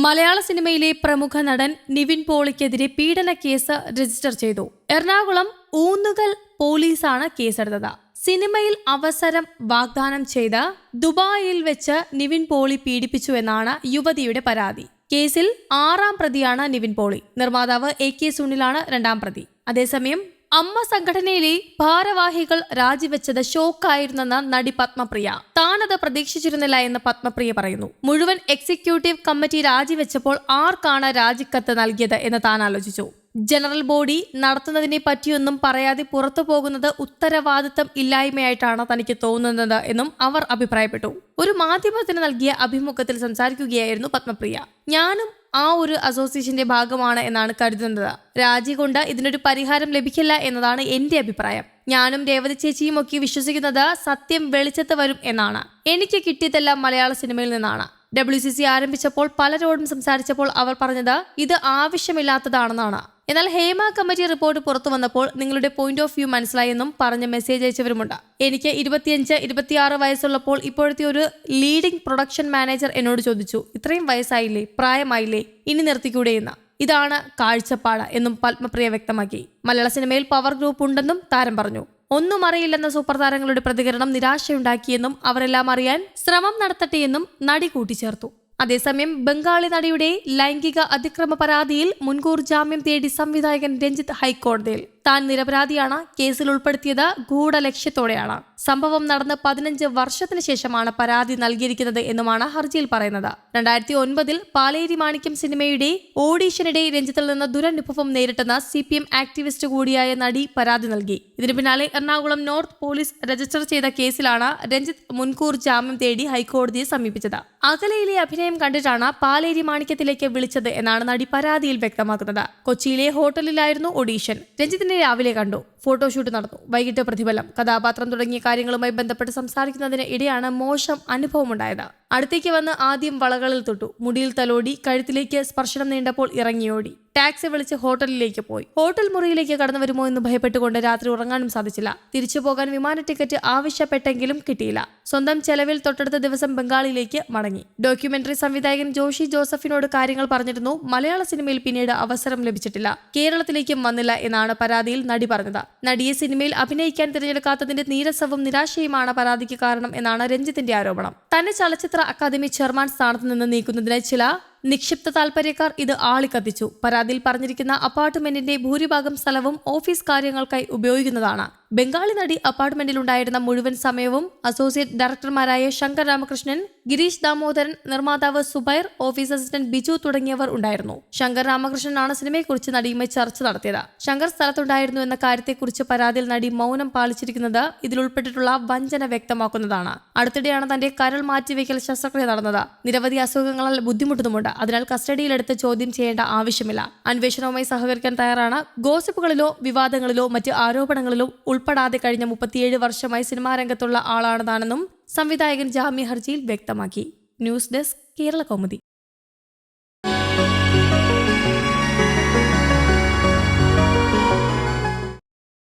മലയാള സിനിമയിലെ പ്രമുഖ നടൻ നിവിൻ പോളിക്കെതിരെ പീഡന കേസ് രജിസ്റ്റർ ചെയ്തു. എറണാകുളം ഊന്നുകൽ പോലീസാണ് കേസെടുത്തത്. സിനിമയിൽ അവസരം വാഗ്ദാനം ചെയ്ത് ദുബായിൽ വെച്ച് നിവിൻ പോളി പീഡിപ്പിച്ചുവെന്നാണ് യുവതിയുടെ പരാതി. കേസിൽ 6ാം പ്രതിയാണ് നിവിൻ പോളി. നിർമ്മാതാവ് AK സുനിലാണ് 2ാം പ്രതി. അതേസമയം അമ്മ സംഘടനയിലെ ഭാരവാഹികൾ രാജിവെച്ചത് ഷോക്കായിരുന്നെന്ന് നടി പത്മപ്രിയ. താനത് പ്രതീക്ഷിച്ചിരുന്നില്ല എന്ന് പത്മപ്രിയ പറയുന്നു. മുഴുവൻ എക്സിക്യൂട്ടീവ് കമ്മിറ്റി രാജിവെച്ചപ്പോൾ ആർക്കാണ് രാജിക്കത്ത് നൽകിയത് എന്ന് താൻ ആലോചിച്ചു. ജനറൽ ബോഡി നടത്തുന്നതിനെ പറ്റിയൊന്നും പറയാതെ പുറത്തു പോകുന്നത് ഉത്തരവാദിത്തം ഇല്ലായ്മയായിട്ടാണ് തനിക്ക് തോന്നുന്നത് എന്നും അവർ അഭിപ്രായപ്പെട്ടു. ഒരു മാധ്യമത്തിന് നൽകിയ അഭിമുഖത്തിൽ സംസാരിക്കുകയായിരുന്നു പത്മപ്രിയ. ഞാനും ആ ഒരു അസോസിയേഷന്റെ ഭാഗമാണ് എന്നാണ് കരുതുന്നത്. രാജി കൊണ്ട് ഇതിനൊരു പരിഹാരം ലഭിക്കില്ല എന്നതാണ് എന്റെ അഭിപ്രായം. ഞാനും രേവതി ചേച്ചിയും ഒക്കെ വിശ്വസിക്കുന്നത് സത്യം വെളിച്ചത്ത് വരും എന്നാണ്. എനിക്ക് കിട്ടിയതെല്ലാം മലയാള സിനിമയിൽ നിന്നാണ്. WCC ആരംഭിച്ചപ്പോൾ പലരോടും സംസാരിച്ചപ്പോൾ അവർ പറഞ്ഞത് ഇത് ആവശ്യമില്ലാത്തതാണെന്നാണ്. എന്നാൽ ഹേമ കമ്മിറ്റി റിപ്പോർട്ട് പുറത്തു വന്നപ്പോൾ നിങ്ങളുടെ പോയിന്റ് ഓഫ് വ്യൂ മനസ്സിലായെന്നും പറഞ്ഞ് മെസ്സേജ് അയച്ചവരുമുണ്ട്. എനിക്ക് 25-26 വയസ്സുള്ളപ്പോൾ ഇപ്പോഴത്തെ ഒരു ലീഡിംഗ് പ്രൊഡക്ഷൻ മാനേജർ എന്നോട് ചോദിച്ചു, ഇത്രയും വയസ്സായില്ലേ, പ്രായമായില്ലേ, ഇനി നിർത്തിക്കൂടെ എന്ന്. ഇതാണ് കാഴ്ചപ്പാട് എന്നും പത്മപ്രിയ വ്യക്തമാക്കി. മലയാള സിനിമയിൽ പവർ ഗ്രൂപ്പ് ഉണ്ടെന്നും താരം പറഞ്ഞു. ഒന്നും അറിയില്ലെന്ന സൂപ്പർ താരങ്ങളുടെ പ്രതികരണം നിരാശയുണ്ടാക്കിയെന്നും അവരെല്ലാം അറിയാൻ ശ്രമം നടത്തട്ടെയെന്നും നടി കൂട്ടിച്ചേർത്തു. അതേസമയം ബംഗാളി നടിയുടെ ലൈംഗിക അതിക്രമ പരാതിയിൽ മുൻകൂർ ജാമ്യം തേടി സംവിധായകൻ രഞ്ജിത്ത് ഹൈക്കോടതിയിൽ. താൻ നിരപരാധിയാണ്, കേസിൽ ഉൾപ്പെടുത്തിയത് ഗൂഢലക്ഷ്യത്തോടെയാണ്. സംഭവം നടന്ന് 15 വർഷത്തിന് ശേഷമാണ് പരാതി നൽകിയിരിക്കുന്നത് എന്നുമാണ് ഹർജിയിൽ പറയുന്നത്. 2009 പാലേരി മാണിക്യം സിനിമയുടെ ഓഡീഷനിടെ രഞ്ജിത്തിൽ നിന്ന് ദുരനുഭവം നേരിട്ടെന്ന CPM ആക്ടിവിസ്റ്റ് കൂടിയായ നടി പരാതി നൽകി. ഇതിനു പിന്നാലെ എറണാകുളം നോർത്ത് പോലീസ് രജിസ്റ്റർ ചെയ്ത കേസിലാണ് രഞ്ജിത്ത് മുൻകൂർ ജാമ്യം തേടി ഹൈക്കോടതിയെ സമീപിച്ചത്. അകലയിലെ അഭിനയം കണ്ടിട്ടാണ് പാലേരി മാണിക്യത്തിലേക്ക് വിളിച്ചത് എന്നാണ് നടി പരാതിയിൽ വ്യക്തമാക്കുന്നത്. കൊച്ചിയിലെ ഹോട്ടലിലായിരുന്നു ഓഡീഷൻ. രഞ്ജിത്തിനെ രാവിലെ കണ്ടു, ഫോട്ടോഷൂട്ട് നടന്നു. വൈകിട്ട് പ്രതിഫലം, കഥാപാത്രം തുടങ്ങിയ കാര്യങ്ങളുമായി ബന്ധപ്പെട്ട് സംസാരിക്കുന്നതിന് ഇടെയാണ് മോശം അനുഭവമുണ്ടായത്. അടുത്തേക്ക് വന്ന് ആദ്യം വളകളിൽ തൊട്ടു, മുടിയിൽ തലോടി, കഴുത്തിലേക്ക് സ്പർശനം നീണ്ടപ്പോൾ ഇറങ്ങിയോടി. ടാക്സി വിളിച്ച് ഹോട്ടലിലേക്ക് പോയി. ഹോട്ടൽ മുറിയിലേക്ക് കടന്നു വരുമോ എന്ന് ഭയപ്പെട്ടുകൊണ്ട് രാത്രി ഉറങ്ങാനും സാധിച്ചില്ല. തിരിച്ചു പോകാൻ വിമാന ടിക്കറ്റ് ആവശ്യപ്പെട്ടെങ്കിലും കിട്ടിയില്ല. സ്വന്തം ചെലവിൽ തൊട്ടടുത്ത ദിവസം ബംഗാളിലേക്ക് മടങ്ങി. ഡോക്യുമെന്ററി സംവിധായകൻ ജോഷി ജോസഫിനോട് കാര്യങ്ങൾ പറഞ്ഞിരുന്നു. മലയാള സിനിമയിൽ പിന്നീട് അവസരം ലഭിച്ചിട്ടില്ല, കേരളത്തിലേക്കും വന്നില്ല എന്നാണ് പരാതിയിൽ നടി പറഞ്ഞത്. നടിയെ സിനിമയിൽ അഭിനയിക്കാൻ തിരഞ്ഞെടുക്കാത്തതിന്റെ നീരസവും നിരാശയുമാണ് പരാതിക്ക് കാരണം എന്നാണ് രഞ്ജിത്തിന്റെ ആരോപണം. തന്നെ ചലച്ചിത്ര അക്കാദമി ചെയർമാൻ സ്ഥാനത്ത് നിന്ന് നീക്കുന്നതിന് ചില നിക്ഷിപ്ത താൽപര്യക്കാർ ഇത് ആളിക്കത്തിച്ചു. പരാതിയിൽ പറഞ്ഞിരിക്കുന്ന അപ്പാർട്ട്മെന്റിന്റെ ഭൂരിഭാഗം സ്ഥലവും ഓഫീസ് കാര്യങ്ങൾക്കായി ഉപയോഗിക്കുന്നതാണ്. ബംഗാളി നടി അപ്പാർട്ട്മെന്റിൽ ഉണ്ടായിരുന്ന മുഴുവൻ സമയവും അസോസിയേറ്റ് ഡയറക്ടർമാരായ ശങ്കർ രാമകൃഷ്ണൻ, ഗിരീഷ് ദാമോദരൻ, നിർമ്മാതാവ് സുബൈർ, ഓഫീസ് അസിസ്റ്റന്റ് ബിജു തുടങ്ങിയവർ ഉണ്ടായിരുന്നു. ശങ്കർ രാമകൃഷ്ണനാണ് സിനിമയെക്കുറിച്ച് നടിയുമായി ചർച്ച നടത്തിയത്. ശങ്കർ സ്ഥലത്തുണ്ടായിരുന്നു എന്ന കാര്യത്തെക്കുറിച്ച് പരാതിയിൽ നടി മൗനം പാലിച്ചിരിക്കുന്നത് ഇതിലുൾപ്പെട്ടിട്ടുള്ള വഞ്ചന വ്യക്തമാക്കുന്നതാണ്. അടുത്തിടെയാണ് തന്റെ കരൾ മാറ്റിവെക്കൽ ശസ്ത്രക്രിയ നടന്നത്. നിരവധി അസുഖങ്ങളാൽ ബുദ്ധിമുട്ടുന്നുമുണ്ട്. അതിനാൽ കസ്റ്റഡിയിലെടുത്ത് ചോദ്യം ചെയ്യേണ്ട ആവശ്യമില്ല. അന്വേഷണവുമായി സഹകരിക്കാൻ തയ്യാറാണ്. ഗോസിപ്പുകളിലോ വിവാദങ്ങളിലോ മറ്റ് ആരോപണങ്ങളിലോ ഉൾപ്പെടാതെ കഴിഞ്ഞ 37 വർഷമായി സിനിമാ രംഗത്തുള്ള ആളാണ് താനെന്നും സംവിധായകൻ ജാമ്യ ഹർജിയിൽ വ്യക്തമാക്കി. News desk, Kerala Kaumudi.